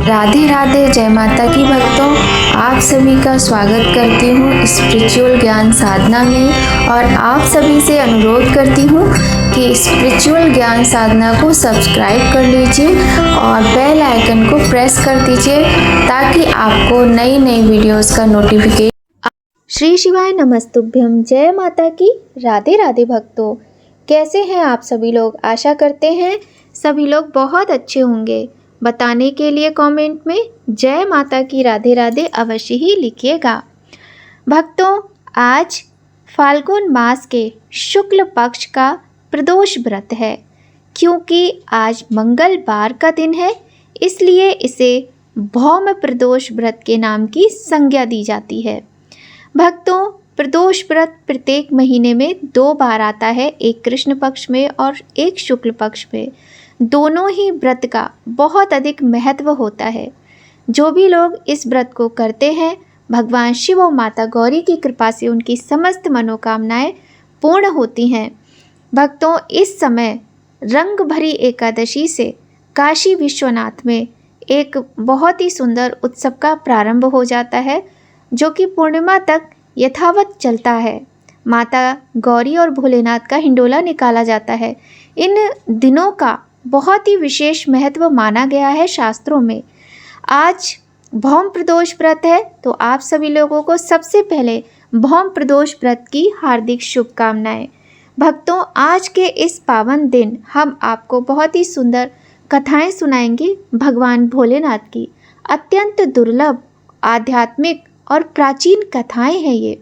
राधे राधे, जय माता की भक्तों। आप सभी का स्वागत करती हूँ स्पिरिचुअल ज्ञान साधना में और आप सभी से अनुरोध करती हूँ कि स्पिरिचुअल ज्ञान साधना को सब्सक्राइब कर लीजिए और बेल आइकन को प्रेस कर दीजिए ताकि आपको नई नई वीडियोस का नोटिफिकेशन। श्री शिवाय नमस्तुभ्यम। जय माता की। राधे राधे भक्तों, कैसे हैं आप सभी लोग। आशा करते हैं सभी लोग बहुत अच्छे होंगे। बताने के लिए कमेंट में जय माता की राधे राधे अवश्य ही लिखिएगा। भक्तों, आज फाल्गुन मास के शुक्ल पक्ष का प्रदोष व्रत है। क्योंकि आज मंगलवार का दिन है, इसलिए इसे भौम प्रदोष व्रत के नाम की संज्ञा दी जाती है। भक्तों, प्रदोष व्रत प्रत्येक महीने में 2 बार आता है, एक कृष्ण पक्ष में और एक शुक्ल पक्ष में। दोनों ही व्रत का बहुत अधिक महत्व होता है। जो भी लोग इस व्रत को करते हैं, भगवान शिव और माता गौरी की कृपा से उनकी समस्त मनोकामनाएं पूर्ण होती हैं। भक्तों, इस समय रंग भरी एकादशी से काशी विश्वनाथ में एक बहुत ही सुंदर उत्सव का प्रारंभ हो जाता है, जो कि पूर्णिमा तक यथावत चलता है। माता गौरी और भोलेनाथ का हिंडोला निकाला जाता है। इन दिनों का बहुत ही विशेष महत्व माना गया है शास्त्रों में। आज भौम प्रदोष व्रत है, तो आप सभी लोगों को सबसे पहले भौम प्रदोष व्रत की हार्दिक शुभकामनाएं। भक्तों, आज के इस पावन दिन हम आपको बहुत ही सुंदर कथाएं सुनाएंगे भगवान भोलेनाथ की। अत्यंत दुर्लभ, आध्यात्मिक और प्राचीन कथाएं हैं ये।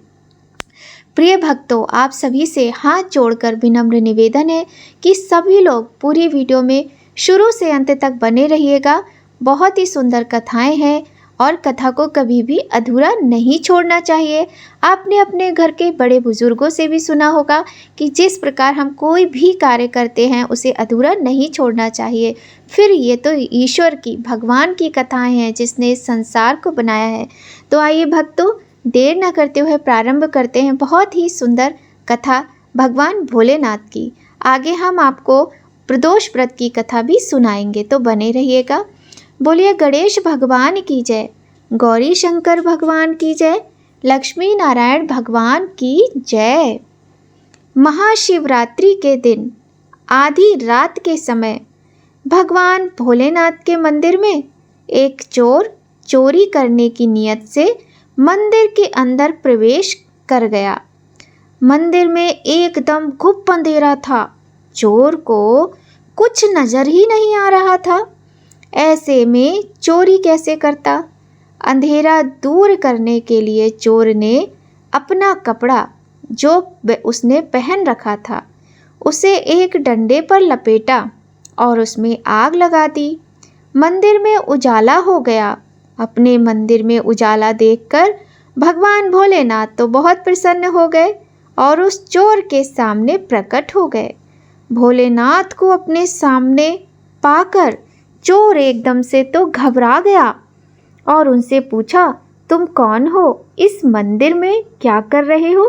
प्रिय भक्तों, आप सभी से हाथ जोड़कर विनम्र निवेदन है कि सभी लोग पूरी वीडियो में शुरू से अंत तक बने रहिएगा। बहुत ही सुंदर कथाएं हैं और कथा को कभी भी अधूरा नहीं छोड़ना चाहिए। आपने अपने घर के बड़े बुजुर्गों से भी सुना होगा कि जिस प्रकार हम कोई भी कार्य करते हैं उसे अधूरा नहीं छोड़ना चाहिए। फिर ये तो ईश्वर की, भगवान की कथाएं हैं जिसने इस संसार को बनाया है। तो आइए भक्तों, देर न करते हुए प्रारंभ करते हैं बहुत ही सुंदर कथा भगवान भोलेनाथ की। आगे हम आपको प्रदोष व्रत की कथा भी सुनाएंगे, तो बने रहिएगा। बोलिए गणेश भगवान की जय, गौरी शंकर भगवान की जय, लक्ष्मी नारायण भगवान की जय। महाशिवरात्रि के दिन आधी रात के समय भगवान भोलेनाथ के मंदिर में एक चोर चोरी करने की नीयत से मंदिर के अंदर प्रवेश कर गया। मंदिर में एकदम गुप्त अंधेरा था। चोर को कुछ नजर ही नहीं आ रहा था। ऐसे में चोरी कैसे करता। अंधेरा दूर करने के लिए चोर ने अपना कपड़ा जो उसने पहन रखा था उसे एक डंडे पर लपेटा और उसमें आग लगा दी। मंदिर में उजाला हो गया। अपने मंदिर में उजाला देखकर भगवान भोलेनाथ तो बहुत प्रसन्न हो गए और उस चोर के सामने प्रकट हो गए। भोलेनाथ को अपने सामने पाकर चोर एकदम से तो घबरा गया और उनसे पूछा, तुम कौन हो, इस मंदिर में क्या कर रहे हो।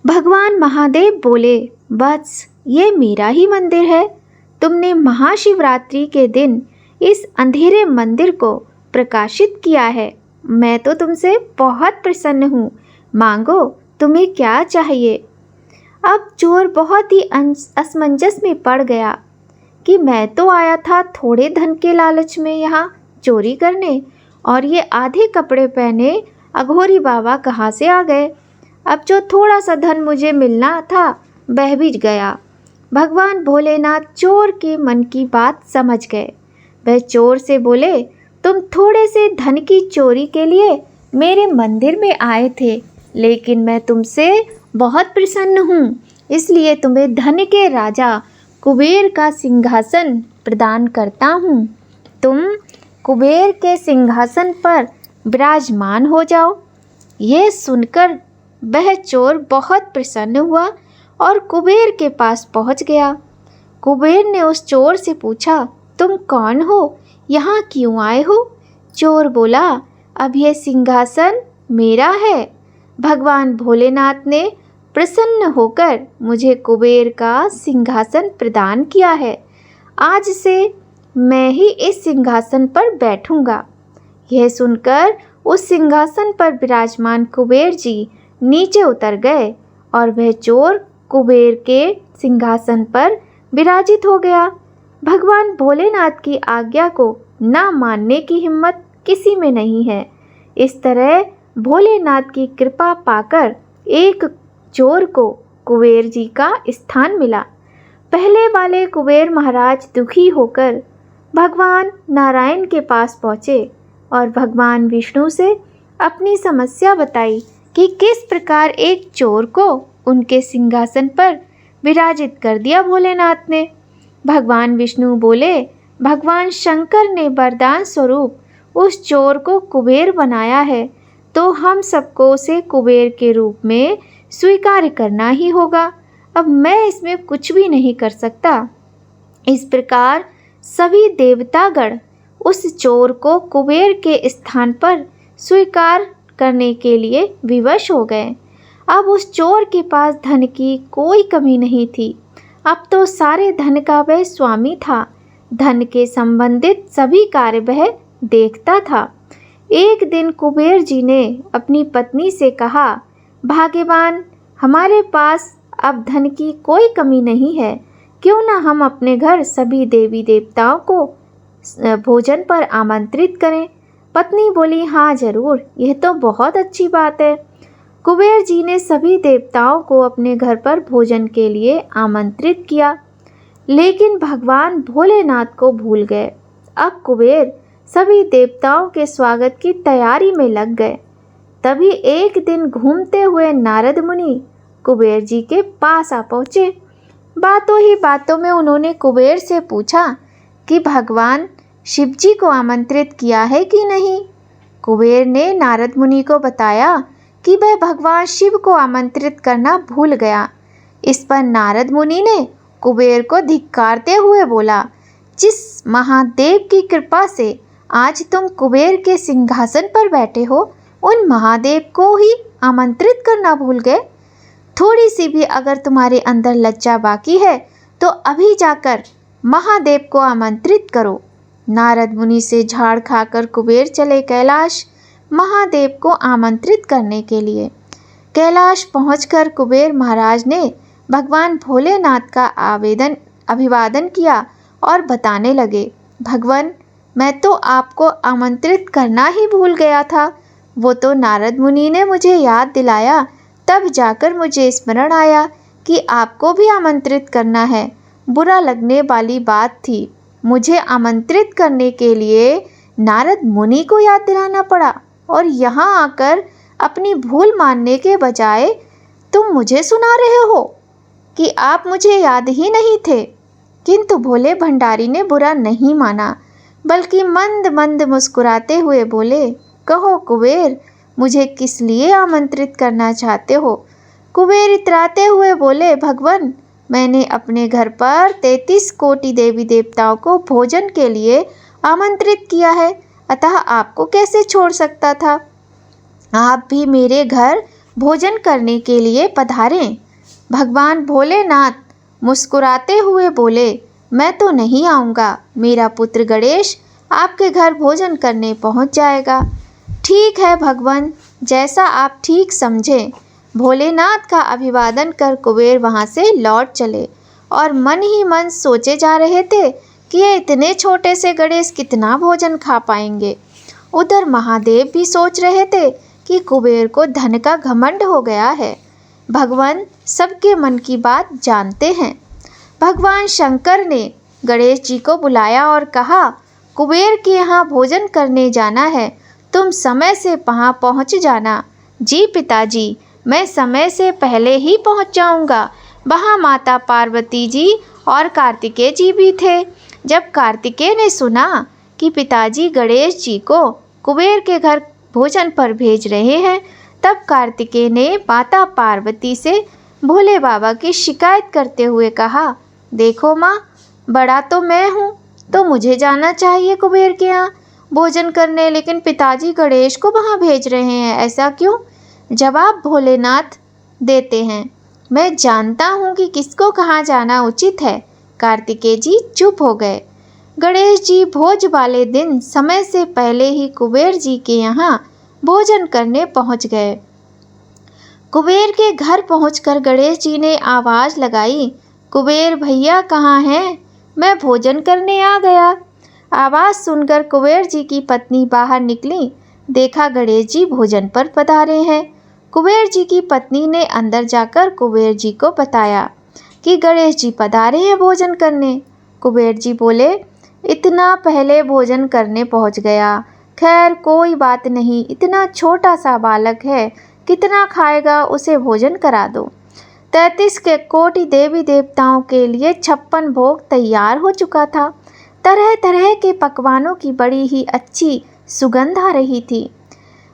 भगवान महादेव बोले, वत्स, ये मेरा ही मंदिर है। तुमने महाशिवरात्रि के दिन इस अंधेरे मंदिर को प्रकाशित किया है। मैं तो तुमसे बहुत प्रसन्न हूँ। मांगो, तुम्हें क्या चाहिए। अब चोर बहुत ही असमंजस में पड़ गया कि मैं तो आया था थोड़े धन के लालच में यहाँ चोरी करने, और ये आधे कपड़े पहने अघोरी बाबा कहाँ से आ गए। अब जो थोड़ा सा धन मुझे मिलना था वह भी गया। भगवान भोलेनाथ चोर के मन की बात समझ गए। वह चोर से बोले, तुम थोड़े से धन की चोरी के लिए मेरे मंदिर में आए थे, लेकिन मैं तुमसे बहुत प्रसन्न हूँ, इसलिए तुम्हें धन के राजा कुबेर का सिंहासन प्रदान करता हूँ। तुम कुबेर के सिंहासन पर विराजमान हो जाओ। ये सुनकर वह चोर बहुत प्रसन्न हुआ और कुबेर के पास पहुँच गया। कुबेर ने उस चोर से पूछा, तुम कौन हो, यहाँ क्यों आए हो। चोर बोला, अब यह सिंहासन मेरा है। भगवान भोलेनाथ ने प्रसन्न होकर मुझे कुबेर का सिंहासन प्रदान किया है। आज से मैं ही इस सिंहासन पर बैठूंगा। यह सुनकर उस सिंहासन पर विराजमान कुबेर जी नीचे उतर गए और वह चोर कुबेर के सिंहासन पर विराजित हो गया। भगवान भोलेनाथ की आज्ञा को ना मानने की हिम्मत किसी में नहीं है। इस तरह भोलेनाथ की कृपा पाकर एक चोर को कुबेर जी का स्थान मिला। पहले वाले कुबेर महाराज दुखी होकर भगवान नारायण के पास पहुँचे और भगवान विष्णु से अपनी समस्या बताई कि किस प्रकार एक चोर को उनके सिंहासन पर विराजित कर दिया भोलेनाथ ने। भगवान विष्णु बोले, भगवान शंकर ने वरदान स्वरूप उस चोर को कुबेर बनाया है, तो हम सबको उसे कुबेर के रूप में स्वीकार करना ही होगा। अब मैं इसमें कुछ भी नहीं कर सकता। इस प्रकार सभी देवतागण उस चोर को कुबेर के स्थान पर स्वीकार करने के लिए विवश हो गए। अब उस चोर के पास धन की कोई कमी नहीं थी। अब तो सारे धन का वह स्वामी था। धन के संबंधित सभी कार्य वह देखता था। एक दिन कुबेर जी ने अपनी पत्नी से कहा, भाग्यवान, हमारे पास अब धन की कोई कमी नहीं है, क्यों ना हम अपने घर सभी देवी देवताओं को भोजन पर आमंत्रित करें। पत्नी बोली, हाँ जरूर, यह तो बहुत अच्छी बात है। कुबेर जी ने सभी देवताओं को अपने घर पर भोजन के लिए आमंत्रित किया, लेकिन भगवान भोलेनाथ को भूल गए। अब कुबेर सभी देवताओं के स्वागत की तैयारी में लग गए। तभी एक दिन घूमते हुए नारद मुनि कुबेर जी के पास आ पहुँचे। बातों ही बातों में उन्होंने कुबेर से पूछा कि भगवान शिव जी को आमंत्रित किया है कि नहीं। कुबेर ने नारद मुनि को बताया कि वह भगवान शिव को आमंत्रित करना भूल गया। इस पर नारद मुनि ने कुबेर को धिक्कारते हुए बोला, जिस महादेव की कृपा से आज तुम कुबेर के सिंहासन पर बैठे हो, उन महादेव को ही आमंत्रित करना भूल गए। थोड़ी सी भी अगर तुम्हारे अंदर लज्जा बाकी है तो अभी जाकर महादेव को आमंत्रित करो। नारद मुनि से झाड़ खाकर कुबेर चले कैलाश महादेव को आमंत्रित करने के लिए। कैलाश पहुंचकर कुबेर महाराज ने भगवान भोलेनाथ का अभिवादन किया और बताने लगे, भगवान, मैं तो आपको आमंत्रित करना ही भूल गया था। वो तो नारद मुनि ने मुझे याद दिलाया, तब जाकर मुझे स्मरण आया कि आपको भी आमंत्रित करना है। बुरा लगने वाली बात थी, मुझे आमंत्रित करने के लिए नारद मुनि को याद दिलाना पड़ा और यहाँ आकर अपनी भूल मानने के बजाय तुम मुझे सुना रहे हो कि आप मुझे याद ही नहीं थे। किंतु भोले भंडारी ने बुरा नहीं माना, बल्कि मंद मंद मुस्कुराते हुए बोले, कहो कुबेर, मुझे किस लिए आमंत्रित करना चाहते हो। कुबेर इतराते हुए बोले, भगवान, मैंने अपने घर पर 33 कोटि देवी देवताओं को भोजन के लिए आमंत्रित किया है, अतः आपको कैसे छोड़ सकता था। आप भी मेरे घर भोजन करने के लिए पधारें। भगवान भोलेनाथ मुस्कुराते हुए बोले, मैं तो नहीं आऊँगा, मेरा पुत्र गणेश आपके घर भोजन करने पहुँच जाएगा। ठीक है भगवान, जैसा आप ठीक समझें। भोलेनाथ का अभिवादन कर कुबेर वहाँ से लौट चले और मन ही मन सोचे जा रहे थे कि ये इतने छोटे से गणेश कितना भोजन खा पाएंगे। उधर महादेव भी सोच रहे थे कि कुबेर को धन का घमंड हो गया है। भगवान सबके मन की बात जानते हैं। भगवान शंकर ने गणेश जी को बुलाया और कहा, कुबेर के यहाँ भोजन करने जाना है, तुम समय से वहाँ पहुँच जाना। जी पिताजी, मैं समय से पहले ही पहुँच जाऊँगा। वहाँ माता पार्वती जी और कार्तिकेय जी भी थे। जब कार्तिकेय ने सुना कि पिताजी गणेश जी को कुबेर के घर भोजन पर भेज रहे हैं, तब कार्तिकेय ने माता पार्वती से भोले बाबा की शिकायत करते हुए कहा, देखो माँ, बड़ा तो मैं हूँ, तो मुझे जाना चाहिए कुबेर के यहाँ भोजन करने, लेकिन पिताजी गणेश को वहाँ भेज रहे हैं, ऐसा क्यों। जवाब भोलेनाथ देते हैं, मैं जानता हूँ कि किसको कहाँ जाना उचित है। कार्तिकेय जी चुप हो गए। गणेश जी भोज वाले दिन समय से पहले ही कुबेर जी के यहाँ भोजन करने पहुँच गए। कुबेर के घर पहुंचकर गणेश जी ने आवाज़ लगाई, कुबेर भैया कहाँ हैं? मैं भोजन करने आ गया। आवाज़ सुनकर कुबेर जी की पत्नी बाहर निकली। देखा गणेश जी भोजन पर पधारे हैं। कुबेर जी की पत्नी ने अंदर जाकर कुबेर जी को बताया कि गणेश जी पधारे हैं भोजन करने। कुबेर जी बोले, इतना पहले भोजन करने पहुंच गया। खैर कोई बात नहीं, इतना छोटा सा बालक है, कितना खाएगा, उसे भोजन करा दो। 33 के कोटि देवी देवताओं के लिए 56 भोग तैयार हो चुका था। तरह तरह के पकवानों की बड़ी ही अच्छी सुगंध आ रही थी।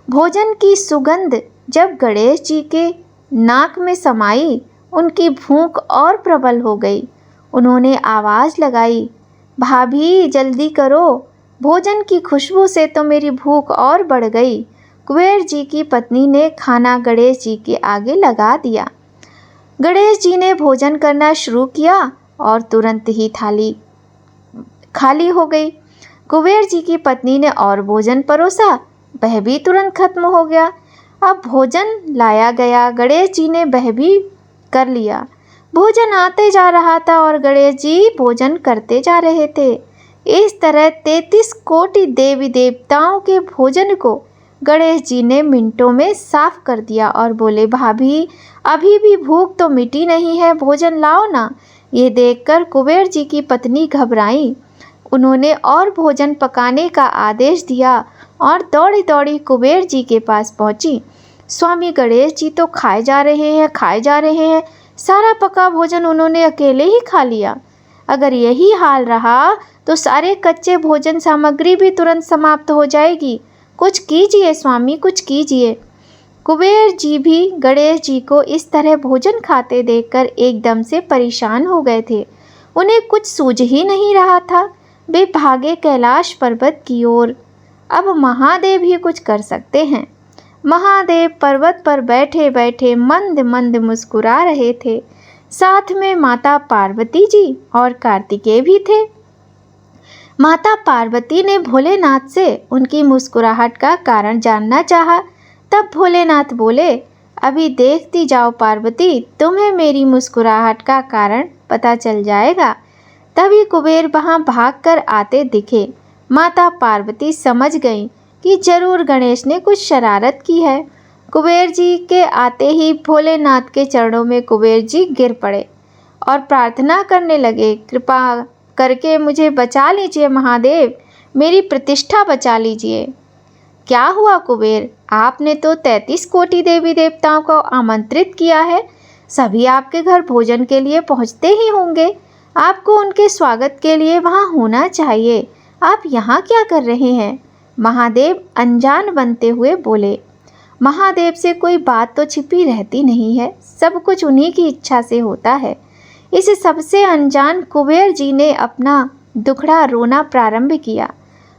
भोजन की सुगंध जब गणेश जी के नाक में समाई, उनकी भूख और प्रबल हो गई। उन्होंने आवाज़ लगाई, भाभी जल्दी करो, भोजन की खुशबू से तो मेरी भूख और बढ़ गई। कुबेर जी की पत्नी ने खाना गणेश जी के आगे लगा दिया। गणेश जी ने भोजन करना शुरू किया और तुरंत ही थाली खाली हो गई। कुबेर जी की पत्नी ने और भोजन परोसा, वह भी तुरंत खत्म हो गया। अब भोजन लाया गया, गणेश जी ने वह भी कर लिया। भोजन आते जा रहा था और गणेश जी भोजन करते जा रहे थे। इस तरह 33 कोटि देवी देवताओं के भोजन को गणेश जी ने मिनटों में साफ कर दिया और बोले, भाभी अभी भी भूख तो मिटी नहीं है, भोजन लाओ ना। ये देखकर कुबेर जी की पत्नी घबराई। उन्होंने और भोजन पकाने का आदेश दिया और दौड़ी दौड़ी कुबेर जी के पास पहुंची। स्वामी गणेश जी तो खाए जा रहे हैं, सारा पका भोजन उन्होंने अकेले ही खा लिया। अगर यही हाल रहा तो सारे कच्चे भोजन सामग्री भी तुरंत समाप्त हो जाएगी। कुछ कीजिए स्वामी, कुछ कीजिए। कुबेर जी भी गणेश जी को इस तरह भोजन खाते देखकर एकदम से परेशान हो गए थे। उन्हें कुछ सूझ ही नहीं रहा था। वे भागे कैलाश पर्वत की ओर। अब महादेव ही कुछ कर सकते हैं। महादेव पर्वत पर बैठे बैठे मंद मंद मुस्कुरा रहे थे। साथ में माता पार्वती जी और कार्तिकेय भी थे। माता पार्वती ने भोलेनाथ से उनकी मुस्कुराहट का कारण जानना चाहा। तब भोलेनाथ बोले, अभी देखती जाओ पार्वती, तुम्हें मेरी मुस्कुराहट का कारण पता चल जाएगा। तभी कुबेर वहां भागकर आते दिखे। माता पार्वती समझ गईं कि जरूर गणेश ने कुछ शरारत की है। कुबेर जी के आते ही भोलेनाथ के चरणों में कुबेर जी गिर पड़े और प्रार्थना करने लगे, कृपा करके मुझे बचा लीजिए महादेव, मेरी प्रतिष्ठा बचा लीजिए। क्या हुआ कुबेर, आपने तो 33 कोटि देवी देवताओं को आमंत्रित किया है, सभी आपके घर भोजन के लिए पहुंचते ही होंगे। आपको उनके स्वागत के लिए वहां होना चाहिए। आप यहाँ क्या कर रहे हैं? महादेव अनजान बनते हुए बोले। महादेव से कोई बात तो छिपी रहती नहीं है, सब कुछ उन्हीं की इच्छा से होता है। इस सबसे अनजान कुबेर जी ने अपना दुखड़ा रोना प्रारंभ किया।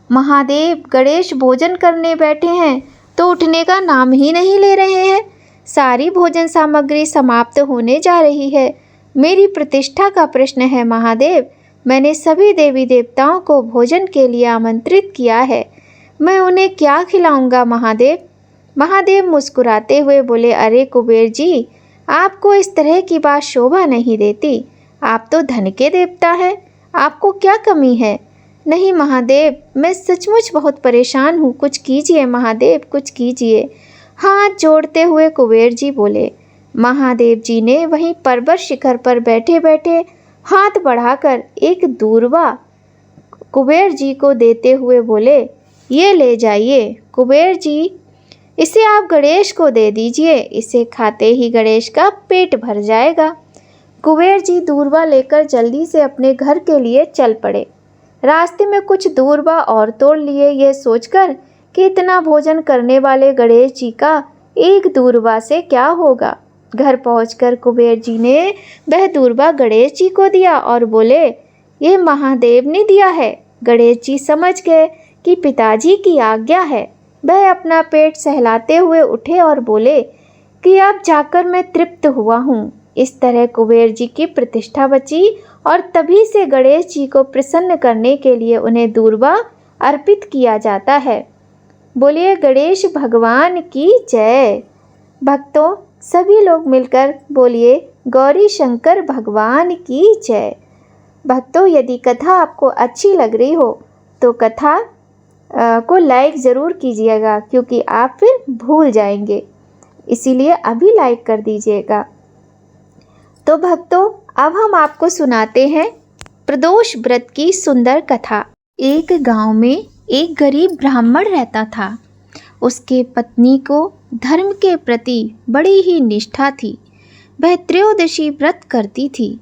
महादेव, गणेश भोजन करने बैठे हैं तो उठने का नाम ही नहीं ले रहे हैं। सारी भोजन सामग्री समाप्त होने जा रही है। मेरी प्रतिष्ठा का प्रश्न है महादेव। मैंने सभी देवी देवताओं को भोजन के लिए आमंत्रित किया है, मैं उन्हें क्या खिलाऊंगा महादेव? महादेव मुस्कुराते हुए बोले, अरे कुबेर जी, आपको इस तरह की बात शोभा नहीं देती। आप तो धन के देवता हैं, आपको क्या कमी है? नहीं महादेव, मैं सचमुच बहुत परेशान हूँ, कुछ कीजिए महादेव, कुछ कीजिए। हाथ जोड़ते हुए कुबेर जी बोले। महादेव जी ने वहीं पर्वत शिखर पर बैठे बैठे हाथ बढ़ाकर एक दूर्वा कुबेर जी को देते हुए बोले, ये ले जाइए कुबेर जी, इसे आप गणेश को दे दीजिए, इसे खाते ही गणेश का पेट भर जाएगा। कुबेर जी दूर्वा लेकर जल्दी से अपने घर के लिए चल पड़े। रास्ते में कुछ दूर्वा और तोड़ लिए, ये सोचकर कि इतना भोजन करने वाले गणेश जी का एक दूर्वा से क्या होगा। घर पहुंचकर कुबेर जी ने वह दूर्वा गणेश जी को दिया और बोले, ये महादेव ने दिया है। गणेश जी समझ गए कि पिताजी की आज्ञा है। वह अपना पेट सहलाते हुए उठे और बोले कि अब जाकर मैं तृप्त हुआ हूँ, इस तरह कुबेर जी की प्रतिष्ठा बची और तभी से गणेश जी को प्रसन्न करने के लिए उन्हें दूर्वा अर्पित किया जाता है। बोलिए गणेश भगवान की जय। भक्तों, सभी लोग मिलकर बोलिए गौरी शंकर भगवान की जय। भक्तों, यदि कथा आपको अच्छी लग रही हो तो कथा को लाइक ज़रूर कीजिएगा, क्योंकि आप फिर भूल जाएंगे, इसीलिए अभी लाइक कर दीजिएगा। तो भक्तों, अब हम आपको सुनाते हैं प्रदोष व्रत की सुंदर कथा। एक गांव में एक गरीब ब्राह्मण रहता था। उसके पत्नी को धर्म के प्रति बड़ी ही निष्ठा थी। वह त्रयोदशी व्रत करती थी।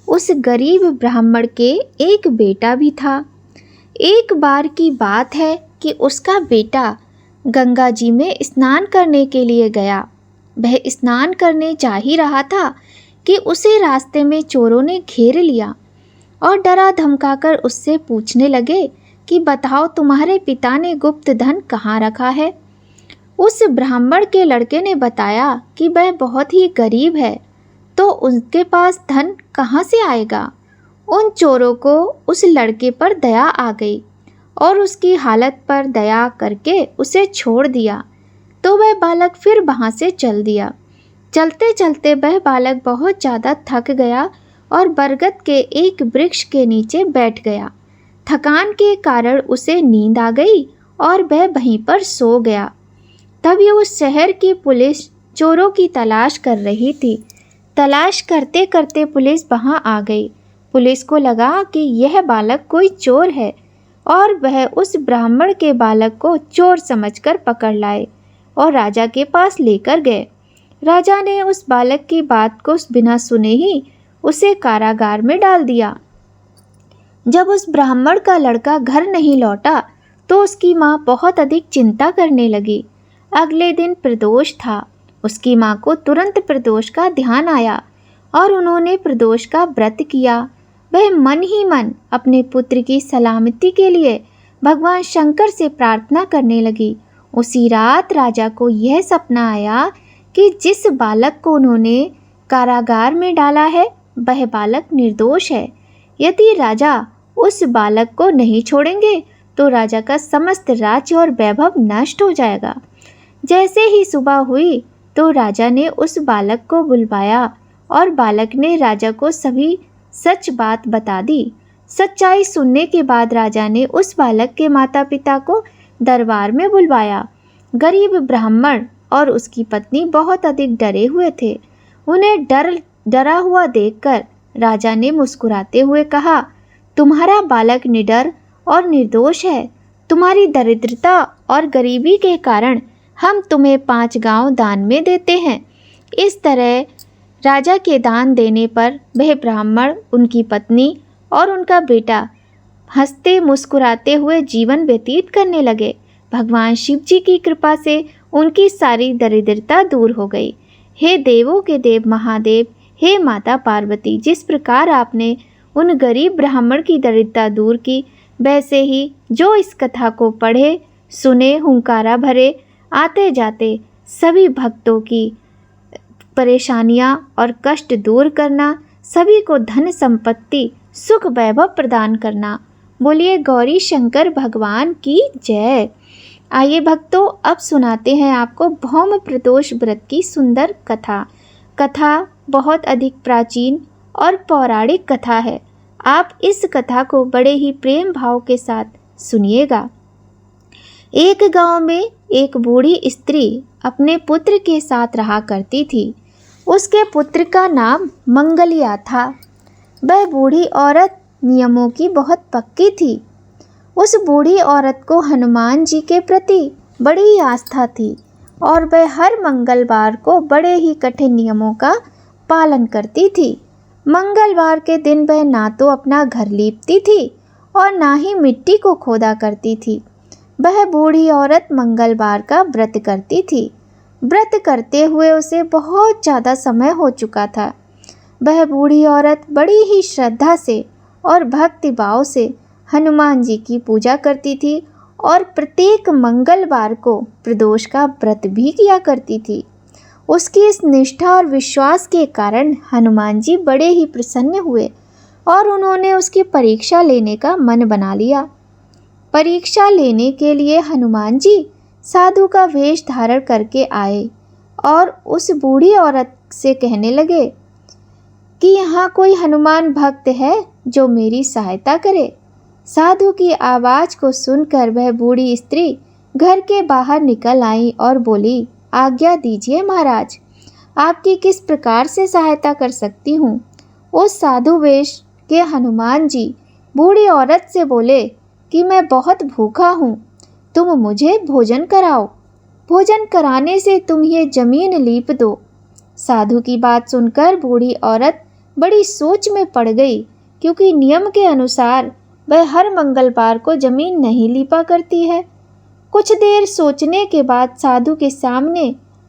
उस गरीब ब्राह्मण के एक बेटा भी था। एक बार की बात है कि उसका बेटा गंगा जी में स्नान करने के लिए गया। वह स्नान करने जा ही रहा था कि उसे रास्ते में चोरों ने घेर लिया और डरा धमकाकर उससे पूछने लगे कि बताओ तुम्हारे पिता ने गुप्त धन कहाँ रखा है। उस ब्राह्मण के लड़के ने बताया कि वह बहुत ही गरीब है, तो उनके पास धन कहाँ से आएगा। उन चोरों को उस लड़के पर दया आ गई और उसकी हालत पर दया करके उसे छोड़ दिया। तो वह बालक फिर वहाँ से चल दिया। चलते चलते वह बालक बहुत ज़्यादा थक गया और बरगद के एक वृक्ष के नीचे बैठ गया। थकान के कारण उसे नींद आ गई और वह वहीं पर सो गया। तभी उस शहर की पुलिस चोरों की तलाश कर रही थी। तलाश करते करते पुलिस वहां आ गई। पुलिस को लगा कि यह बालक कोई चोर है और वह उस ब्राह्मण के बालक को चोर समझकर पकड़ लाए और राजा के पास लेकर गए। राजा ने उस बालक की बात को बिना सुने ही उसे कारागार में डाल दिया। जब उस ब्राह्मण का लड़का घर नहीं लौटा तो उसकी माँ बहुत अधिक चिंता करने लगी। अगले दिन प्रदोष था। उसकी माँ को तुरंत प्रदोष का ध्यान आया और उन्होंने प्रदोष का व्रत किया। वह मन ही मन अपने पुत्र की सलामती के लिए भगवान शंकर से प्रार्थना करने लगी। उसी रात राजा को यह सपना आया कि जिस बालक को उन्होंने कारागार में डाला है वह बालक निर्दोष है। यदि राजा उस बालक को नहीं छोड़ेंगे तो राजा का समस्त राज्य और वैभव नष्ट हो जाएगा। जैसे ही सुबह हुई तो राजा ने उस बालक को बुलवाया और बालक ने राजा को सभी सच बात बता दी। सच्चाई सुनने के बाद राजा ने उस बालक के माता पिता को दरबार में बुलवाया। गरीब ब्राह्मण और उसकी पत्नी बहुत अधिक डरे हुए थे। उन्हें डरा हुआ देखकर राजा ने मुस्कुराते हुए कहा, तुम्हारा बालक निडर और निर्दोष है। तुम्हारी दरिद्रता और गरीबी के कारण हम तुम्हें 5 गांव दान में देते हैं। इस तरह राजा के दान देने पर वह ब्राह्मण, उनकी पत्नी और उनका बेटा हंसते मुस्कुराते हुए जीवन व्यतीत करने लगे। भगवान शिव जी की कृपा से उनकी सारी दरिद्रता दूर हो गई। हे देवों के देव महादेव, हे माता पार्वती, जिस प्रकार आपने उन गरीब ब्राह्मण की दरिद्रता दूर की, वैसे ही जो इस कथा को पढ़े सुने हुंकारा भरे आते जाते सभी भक्तों की परेशानियां और कष्ट दूर करना, सभी को धन संपत्ति सुख वैभव प्रदान करना। बोलिए गौरी शंकर भगवान की जय। आइए भक्तों, अब सुनाते हैं आपको भौम प्रदोष व्रत की सुंदर कथा। कथा बहुत अधिक प्राचीन और पौराणिक कथा है। आप इस कथा को बड़े ही प्रेम भाव के साथ सुनिएगा। एक गांव में एक बूढ़ी स्त्री अपने पुत्र के साथ रहा करती थी। उसके पुत्र का नाम मंगलिया था। वह बूढ़ी औरत नियमों की बहुत पक्की थी। उस बूढ़ी औरत को हनुमान जी के प्रति बड़ी आस्था थी और वह हर मंगलवार को बड़े ही कठिन नियमों का पालन करती थी। मंगलवार के दिन वह ना तो अपना घर लीपती थी और ना ही मिट्टी को खोदा करती थी। वह बूढ़ी औरत मंगलवार का व्रत करती थी। व्रत करते हुए उसे बहुत ज़्यादा समय हो चुका था। वह बूढ़ी औरत बड़ी ही श्रद्धा से और भक्तिभाव से हनुमान जी की पूजा करती थी और प्रत्येक मंगलवार को प्रदोष का व्रत भी किया करती थी। उसकी इस निष्ठा और विश्वास के कारण हनुमान जी बड़े ही प्रसन्न हुए और उन्होंने उसकी परीक्षा लेने का मन बना लिया। परीक्षा लेने के लिए हनुमान जी साधु का वेश धारण करके आए और उस बूढ़ी औरत से कहने लगे कि यहाँ कोई हनुमान भक्त है जो मेरी सहायता करे। साधु की आवाज़ को सुनकर वह बूढ़ी स्त्री घर के बाहर निकल आई और बोली, आज्ञा दीजिए महाराज, आपकी किस प्रकार से सहायता कर सकती हूँ। उस साधु वेश के हनुमान जी बूढ़ी औरत से बोले कि मैं बहुत भूखा हूँ, तुम मुझे भोजन कराओ, भोजन कराने से तुम ये जमीन लीप दो। साधु की बात सुनकर बूढ़ी औरत बड़ी सोच में पड़ गई, क्योंकि नियम के अनुसार वह हर मंगलवार को जमीन नहीं लीपा करती है। कुछ देर सोचने के बाद साधु के सामने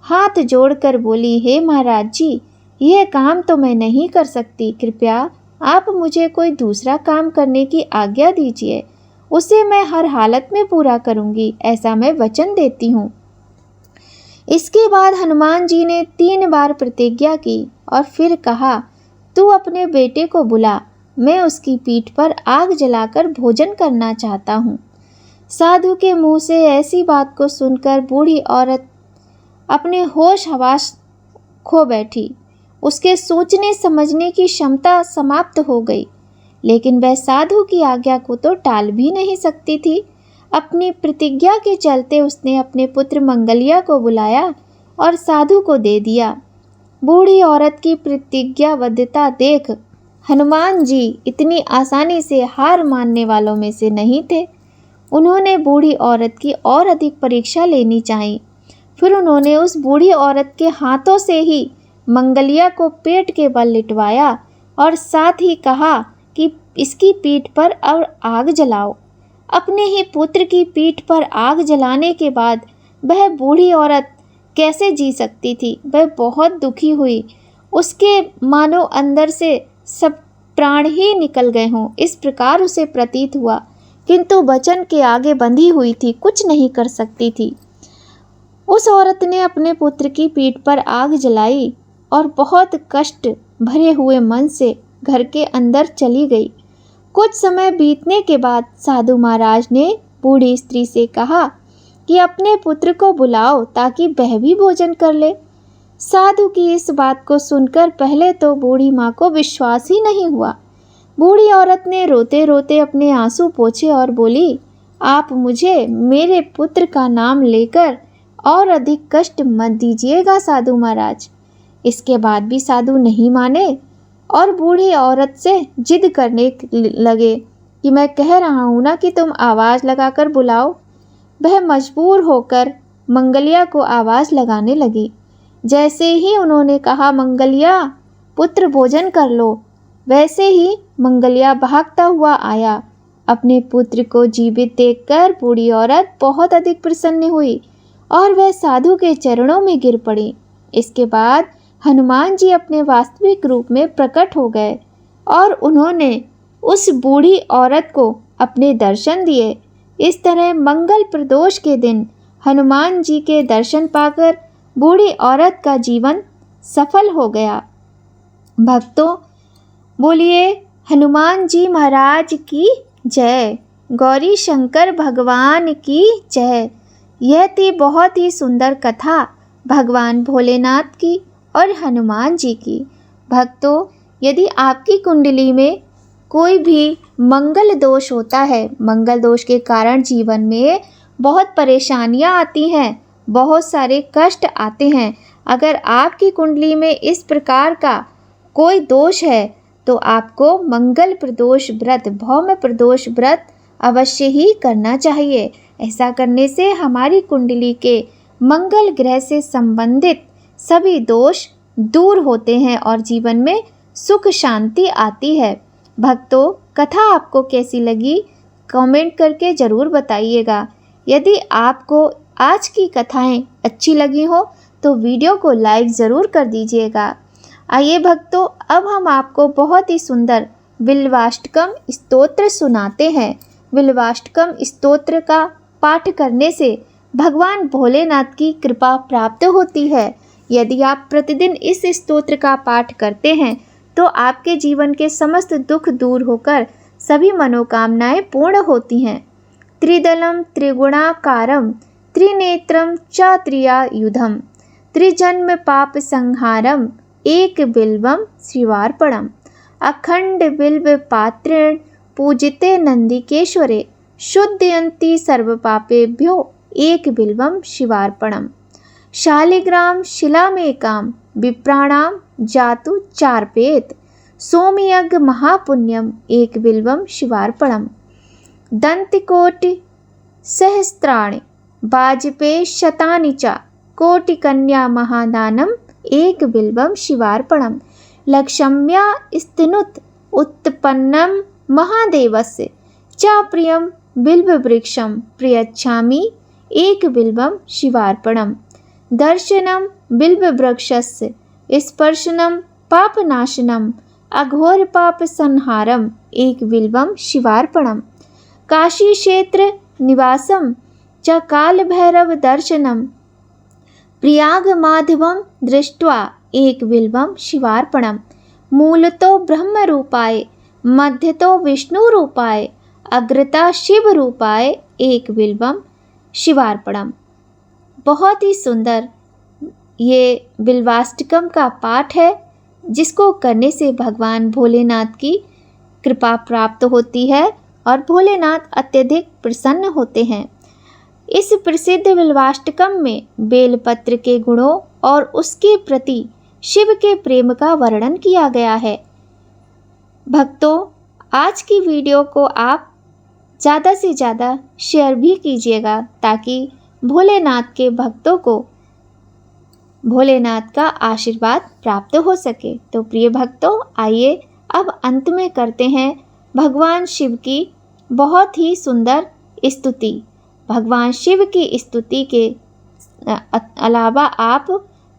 हाथ जोड़कर बोली, हे महाराज जी, यह काम तो मैं नहीं कर सकती, कृपया आप मुझे कोई दूसरा काम करने की आज्ञा दीजिए, उसे मैं हर हालत में पूरा करूंगी, ऐसा मैं वचन देती हूँ। इसके बाद हनुमान जी ने 3 बार प्रतिज्ञा की और फिर कहा, तू अपने बेटे को बुला, मैं उसकी पीठ पर आग जलाकर भोजन करना चाहता हूँ। साधु के मुंह से ऐसी बात को सुनकर बूढ़ी औरत अपने होश हवास खो बैठी। उसके सोचने समझने की क्षमता समाप्त हो गई, लेकिन वह साधु की आज्ञा को तो टाल भी नहीं सकती थी। अपनी प्रतिज्ञा के चलते उसने अपने पुत्र मंगलिया को बुलाया और साधु को दे दिया। बूढ़ी औरत की प्रतिज्ञाबद्धता देख हनुमान जी इतनी आसानी से हार मानने वालों में से नहीं थे। उन्होंने बूढ़ी औरत की और अधिक परीक्षा लेनी चाहिए। फिर उन्होंने उस बूढ़ी औरत के हाथों से ही मंगलिया को पेट के बल लिटवाया और साथ ही कहा कि इसकी पीठ पर अब आग जलाओ। अपने ही पुत्र की पीठ पर आग जलाने के बाद वह बूढ़ी औरत कैसे जी सकती थी। वह बहुत दुखी हुई, उसके मानो अंदर से सब प्राण ही निकल गए हों, इस प्रकार उसे प्रतीत हुआ। किंतु वचन के आगे बंधी हुई थी, कुछ नहीं कर सकती थी। उस औरत ने अपने पुत्र की पीठ पर आग जलाई और बहुत कष्ट भरे हुए मन से घर के अंदर चली गई। कुछ समय बीतने के बाद साधु महाराज ने बूढ़ी स्त्री से कहा कि अपने पुत्र को बुलाओ ताकि वह भी भोजन कर ले। साधु की इस बात को सुनकर पहले तो बूढ़ी माँ को विश्वास ही नहीं हुआ। बूढ़ी औरत ने रोते रोते अपने आंसू पोंछे और बोली, आप मुझे मेरे पुत्र का नाम लेकर और अधिक कष्ट मत दीजिएगा साधु महाराज। इसके बाद भी साधु नहीं माने और बूढ़ी औरत से जिद करने लगे कि मैं कह रहा हूँ ना कि तुम आवाज़ लगाकर बुलाओ। वह मजबूर होकर मंगलिया को आवाज़ लगाने लगी। जैसे ही उन्होंने कहा, मंगलिया पुत्र भोजन कर लो, वैसे ही मंगलिया भागता हुआ आया। अपने पुत्र को जीवित देखकर बूढ़ी औरत बहुत अधिक प्रसन्न हुई और वह साधु के चरणों में गिर पड़ी। इसके बाद हनुमान जी अपने वास्तविक रूप में प्रकट हो गए और उन्होंने उस बूढ़ी औरत को अपने दर्शन दिए। इस तरह मंगल प्रदोष के दिन हनुमान जी के दर्शन पाकर बूढ़ी औरत का जीवन सफल हो गया। भक्तों, बोलिए हनुमान जी महाराज की जय, गौरी शंकर भगवान की जय। यह थी बहुत ही सुंदर कथा भगवान भोलेनाथ की और हनुमान जी की। भक्तों, यदि आपकी कुंडली में कोई भी मंगल दोष होता है, मंगल दोष के कारण जीवन में बहुत परेशानियां आती हैं, बहुत सारे कष्ट आते हैं। अगर आपकी कुंडली में इस प्रकार का कोई दोष है तो आपको मंगल प्रदोष व्रत, भौम प्रदोष व्रत अवश्य ही करना चाहिए। ऐसा करने से हमारी कुंडली के मंगल ग्रह से संबंधित सभी दोष दूर होते हैं और जीवन में सुख शांति आती है। भक्तों, कथा आपको कैसी लगी कमेंट करके ज़रूर बताइएगा। यदि आपको आज की कथाएं अच्छी लगी हो तो वीडियो को लाइक ज़रूर कर दीजिएगा। आइए भक्तों, अब हम आपको बहुत ही सुंदर बिल्वाष्टकम स्तोत्र सुनाते हैं। बिल्वाष्टकम स्तोत्र का पाठ करने से भगवान भोलेनाथ की कृपा प्राप्त होती है। यदि आप प्रतिदिन इस स्तोत्र का पाठ करते हैं तो आपके जीवन के समस्त दुख दूर होकर सभी मनोकामनाएं पूर्ण होती हैं। त्रिदलम त्रिगुणाकारम त्रिनेत्रम च त्रियायुधम त्रिजन्म पाप संहारम एक बिल्वम शिवार्पणम। अखंड बिल्व पात्रेण पूजिते नंदिकेश्वरे शुद्धयन्ति सर्व पापेभ्यो एक बिल्वम शिवार्पणम। शालिग्राम शिलामेकाम विप्राणाम जातु चार्पेत सोमयज्ञ महापुण्यम एक बिल्वम शिवार्पणम। दंतिकोटि सहस्त्राणि वाजपेय शतानि च कोटिकन्या महादानम एक बिल्वम शिवार्पणम। लक्ष्म्या स्तनुत उत्पन्नम महादेवस्य च प्रियम बिल्ववृक्षम प्रयच्छामि एक बिल्वम शिवार्पणम। दर्शनम बिल्ववृक्षस्य स्पर्शनम पापनाशनम अघोर पाप संहारम एक बिल्वम शिवार्पणम। काशी क्षेत्र निवासम च काल भैरव दर्शनम प्रयाग माधवम दृष्ट्वा एक बिल्वम शिवार्पणम। मूलतो ब्रह्म रूपाय मध्यतो विष्णु रूपाय अग्रता शिव रूपाय एक बिल्वम शिवार्पणम। बहुत ही सुंदर ये बिल्वाष्टकम का पाठ है, जिसको करने से भगवान भोलेनाथ की कृपा प्राप्त होती है और भोलेनाथ अत्यधिक प्रसन्न होते हैं। इस प्रसिद्ध बिल्वाष्टकम में बेलपत्र के गुणों और उसके प्रति शिव के प्रेम का वर्णन किया गया है। भक्तों, आज की वीडियो को आप ज़्यादा से ज़्यादा शेयर भी कीजिएगा ताकि भोलेनाथ के भक्तों को भोलेनाथ का आशीर्वाद प्राप्त हो सके। तो प्रिय भक्तों, आइए अब अंत में करते हैं भगवान शिव की बहुत ही सुंदर स्तुति। भगवान शिव की स्तुति के अलावा आप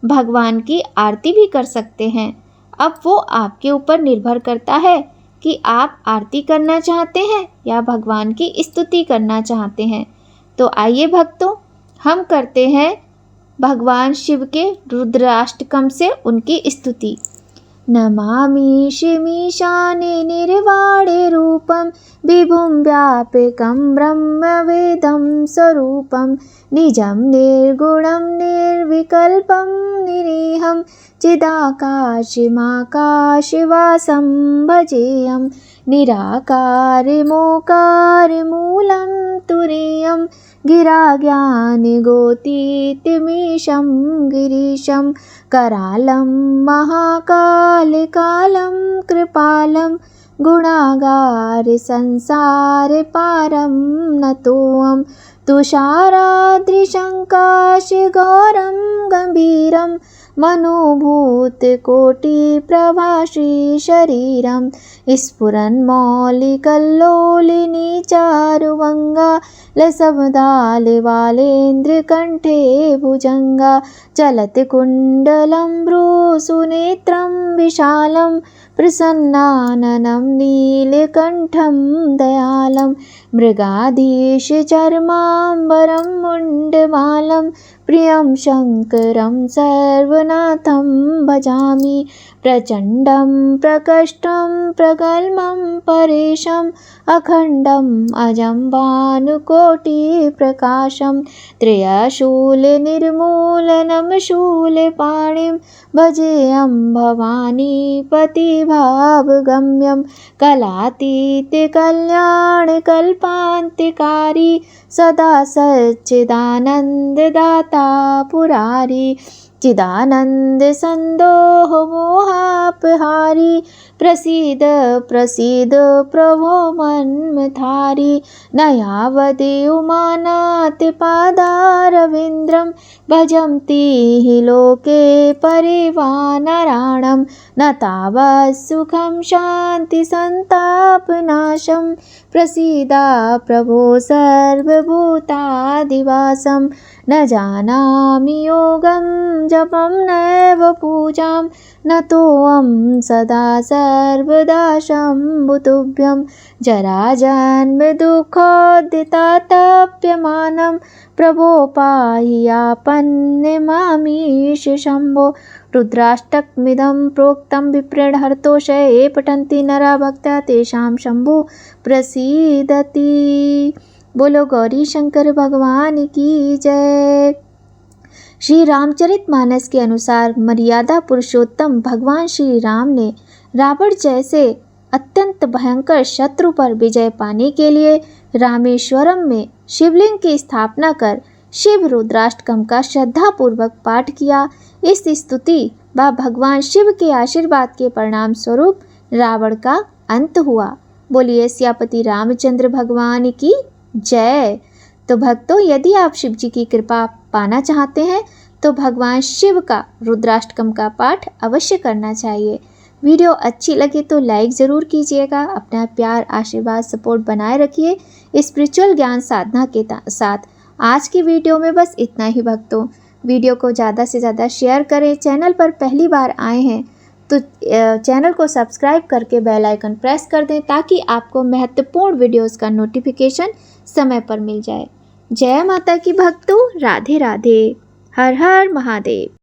भगवान की आरती भी कर सकते हैं। अब वो आपके ऊपर निर्भर करता है कि आप आरती करना चाहते हैं या भगवान की स्तुति करना चाहते हैं। तो आइए भक्तों, हम करते हैं भगवान शिव के रुद्राष्टकम से उनकी स्तुति। नमामि शिमीशाने निर्वाणे रूपम विभुं व्यापकं ब्रह्मवेदं स्वरूपं निजं निर्गुणं निर्विकल्पं निरीहं चिदाकाशमाकाशवासं भजेयं निराकारमोकारमूलं तुरीयं गिराज्ञानगोतीतिमीशं गिरीशं करालं महाकालकालं कृपालं गुणागार संसार पारं नतोऽहं तुषाराद्रिशङ्काशगौरं गम्भीरं मनोभूतकोटिप्रभासी शरीरं स्फुरन्मौलिकल्लोलिनी चारुवङ्गा लसब्दालिवालेन्द्रकण्ठे भुजङ्गा चलत्कुण्डलं भ्रूसुनेत्रं विशालं प्रसन्नाननं नीलकण्ठं दयालं मृगाधीशचर्माम्बरं मुण्डमालं प्रियं शङ्करं सर्वनाथं भजामि प्रचण्डं प्रकष्टं प्रगल्मं परेशम् अखण्डम् अजं भानुकोटिप्रकाशं त्रयशूलनिर्मूलनं शूलपाणिं भजेऽहं भवानीपतिभावगम्यं कलातीतकल्याणकल्पान्तिकारी सदा सच्चिदानन्ददाता पुरारी चिदानन्दसन्दोहमोहापहारी प्रसीद प्रसीद प्रभो मन्मथारी नयावदि उमानाथ पादारविन्द्रं भजन्ति हि लोके परिवानराणं न तावत् सुखं शान्ति सन्तापनाशं प्रसीदा प्रभो सर्वभूतादिवासं न जानामि योगं जपं नैव पूजां नतोऽहं सदा सर्वदा शम्भु तुभ्यं जराजन्म दुःखोदितातप्यमानं प्रभो पाहि आपन्नमामीश शम्भो। रुद्राष्टकमिदं प्रोक्तं विप्रेण हरतोषये पठन्ति नरा भक्त्या तेषां शम्भु प्रसीदति। बोलो गौरी शंकर भगवान की जय। श्री रामचरितमानस के अनुसार मर्यादा पुरुषोत्तम भगवान श्री राम ने रावण जैसे अत्यंत भयंकर शत्रु पर विजय पाने के लिए रामेश्वरम में शिवलिंग की स्थापना कर शिव रुद्राष्टकम का श्रद्धापूर्वक पाठ किया। इस स्तुति व भगवान शिव के आशीर्वाद के परिणाम स्वरूप रावण का अंत हुआ। बोलिए सियापति रामचंद्र भगवान की जय। तो भक्तों, यदि आप शिव जी की कृपा पाना चाहते हैं तो भगवान शिव का रुद्राष्टकम का पाठ अवश्य करना चाहिए। वीडियो अच्छी लगे तो लाइक ज़रूर कीजिएगा। अपना प्यार, आशीर्वाद, सपोर्ट बनाए रखिए स्पिरिचुअल ज्ञान साधना के साथ। आज की वीडियो में बस इतना ही भक्तों। वीडियो को ज़्यादा से ज़्यादा शेयर करें। चैनल पर पहली बार आए हैं तो चैनल को सब्सक्राइब करके बेल आइकन प्रेस कर दें ताकि आपको महत्वपूर्ण वीडियोस का नोटिफिकेशन समय पर मिल जाए। जय माता की भक्तों, राधे राधे, हर हर महादेव।